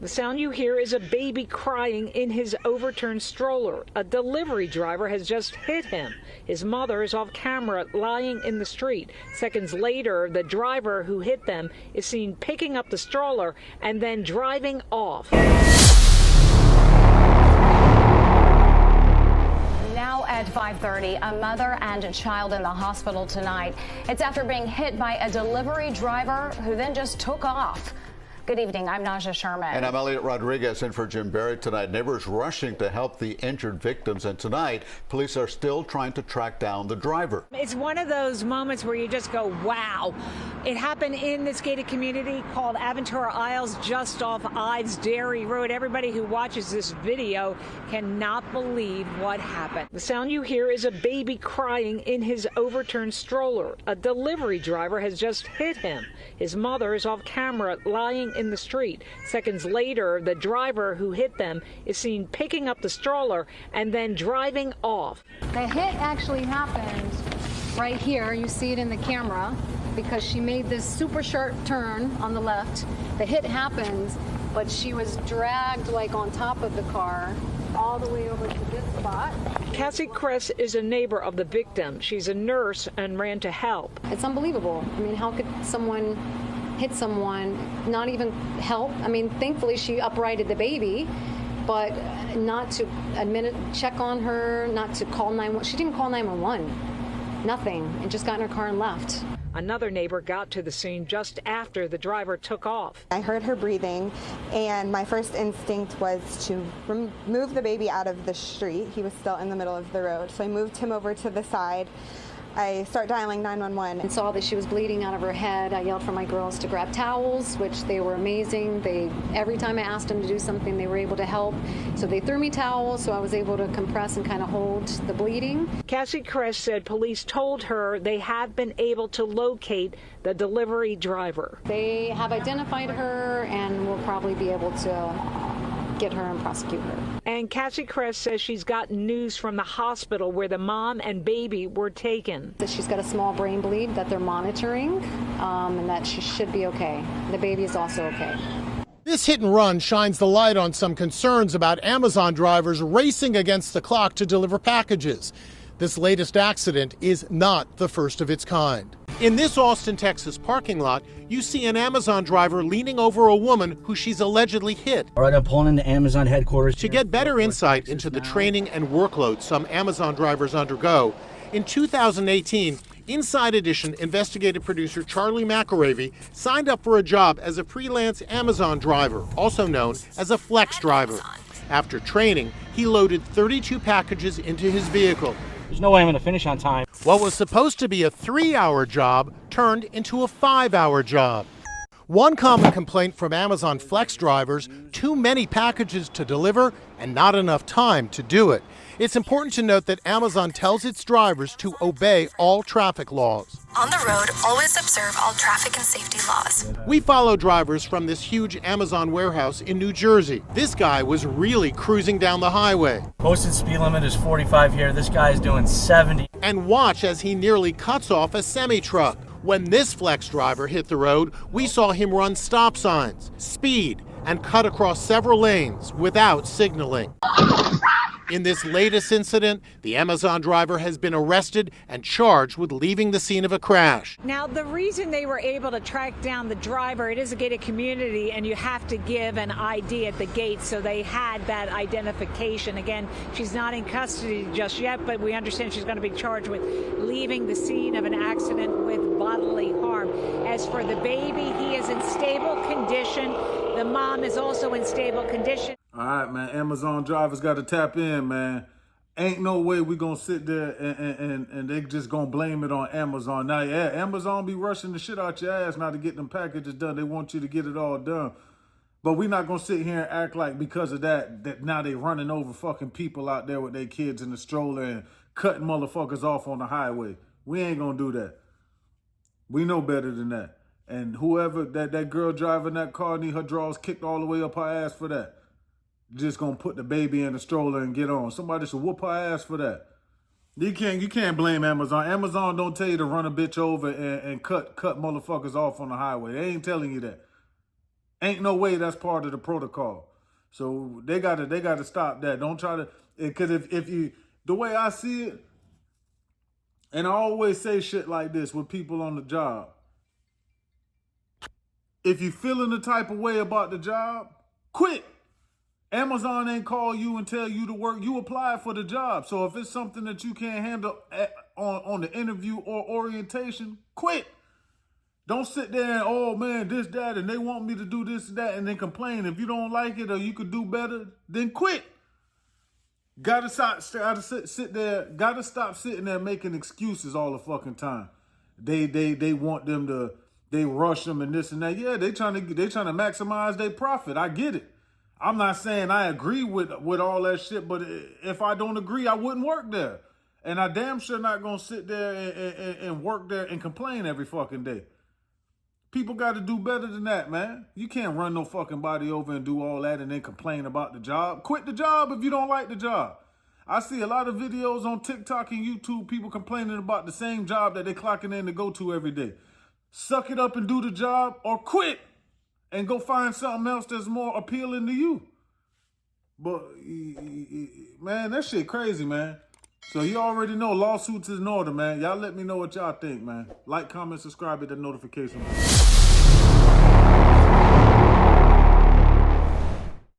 The sound you hear is a baby crying in his overturned stroller. A delivery driver has just hit him. His mother is off camera lying in the street. Seconds later, the driver who hit them is seen picking up the stroller and then driving off. Now at 5:30, a mother and a child in the hospital tonight. It's after being hit by a delivery driver who then just took off. Good evening, I'm Naja Sherman. And I'm Elliot Rodriguez in for Jim Barrett tonight. Neighbors rushing to help the injured victims, and tonight police are still trying to track down the driver. It's one of those moments where you just go, wow. It happened in this gated community called Aventura Isles, just off Ives Dairy Road. Everybody who watches this video cannot believe what happened. The sound you hear is a baby crying in his overturned stroller. A delivery driver has just hit him. His mother is off camera lying in the street. Seconds later, the driver who hit them is seen picking up the stroller and then driving off. The hit actually happened right here. You see it in the camera because she made this super sharp turn on the left. The hit happened, but she was dragged like on top of the car all the way over to this spot. Cassie Kress is a neighbor of the victim. She's a nurse and ran to help. It's unbelievable. I mean, how could someone hit someone, not even help? I mean, thankfully she uprighted the baby, but not to check on her, not to call 911. She didn't call 911. Nothing, and just got in her car and left. Another neighbor got to the scene just after the driver took off. I heard her breathing, and my first instinct was to move the baby out of the street. He was still in the middle of the road, so I moved him over to the side. I start dialing 911 and saw that she was bleeding out of her head. I yelled for my girls to grab towels, which they were amazing. Every time I asked them to do something, they were able to help. So they threw me towels, so I was able to compress and kind of hold the bleeding. Cassie Kress said police told her they have been able to locate the delivery driver. They have identified her and will probably be able to get her and prosecute her. And Cassie Kress says she's gotten news from the hospital where the mom and baby were taken. That she's got a small brain bleed that they're monitoring, and that she should be okay. The baby is also okay. This hit and run shines the light on some concerns about Amazon drivers racing against the clock to deliver packages. This latest accident is not the first of its kind. In this Austin, Texas parking lot, you see an Amazon driver leaning over a woman who she's allegedly hit. All right, I'm pulling into Amazon headquarters. To get better insight into the training and workload some Amazon drivers undergo, in 2018, Inside Edition investigative producer Charlie McAravey signed up for a job as a freelance Amazon driver, also known as a flex driver. After training, he loaded 32 packages into his vehicle. There's no way I'm going to finish on time. What was supposed to be a 3-hour job turned into a 5-hour job. One common complaint from Amazon Flex drivers, too many packages to deliver and not enough time to do it. It's important to note that Amazon tells its drivers to obey all traffic laws. On the road, always observe all traffic and safety laws. We follow drivers from this huge Amazon warehouse in New Jersey. This guy was really cruising down the highway. Posted speed limit is 45 here. This guy is doing 70. And watch as he nearly cuts off a semi-truck. When this Flex driver hit the road, we saw him run stop signs, speed, and cut across several lanes without signaling. In this latest incident, the Amazon driver has been arrested and charged with leaving the scene of a crash. Now, the reason they were able to track down the driver, it is a gated community, and you have to give an ID at the gate, so they had that identification. Again, she's not in custody just yet, but we understand she's going to be charged with leaving the scene of an accident with bodily harm. As for the baby, he is in stable condition. The mom is also in stable condition. All right, man. Amazon drivers got to tap in, man. Ain't no way we gonna sit there and they just gonna blame it on Amazon. Now, yeah, Amazon be rushing the shit out your ass now to get them packages done. They want you to get it all done. But we not gonna sit here and act like because of that now they running over fucking people out there with their kids in the stroller and cutting motherfuckers off on the highway. We ain't gonna do that. We know better than that. And whoever, that girl driving that car need her drawers kicked all the way up her ass for that. Just gonna put the baby in the stroller and get on. Somebody should whoop her ass for that. You can't blame Amazon. Amazon don't tell you to run a bitch over and cut motherfuckers off on the highway. They ain't telling you that. Ain't no way that's part of the protocol. So they gotta stop that. Don't try to, because if you, the way I see it, and I always say shit like this with people on the job. If you feeling the type of way about the job, quit. Amazon ain't call you and tell you to work. You applied for the job. So if it's something that you can't handle on the interview or orientation, quit. Don't sit there and, oh man, this, that, and they want me to do this, that, and then complain. If you don't like it or you could do better, then quit. Gotta stop sitting there making excuses all the fucking time. They want them to, they rush them and this and that. Yeah, they trying to maximize their profit. I get it. I'm not saying I agree with all that shit, but if I don't agree, I wouldn't work there. And I damn sure not gonna sit there and work there and complain every fucking day. People got to do better than that, man. You can't run no fucking body over and do all that and then complain about the job. Quit the job if you don't like the job. I see a lot of videos on TikTok and YouTube, people complaining about the same job that they clocking in to go to every day. Suck it up and do the job, or quit and go find something else that's more appealing to you. But, man, that shit crazy, man. So you already know lawsuits is in order, man. Y'all let me know what y'all think, man. Like, comment, subscribe, hit that notification bell.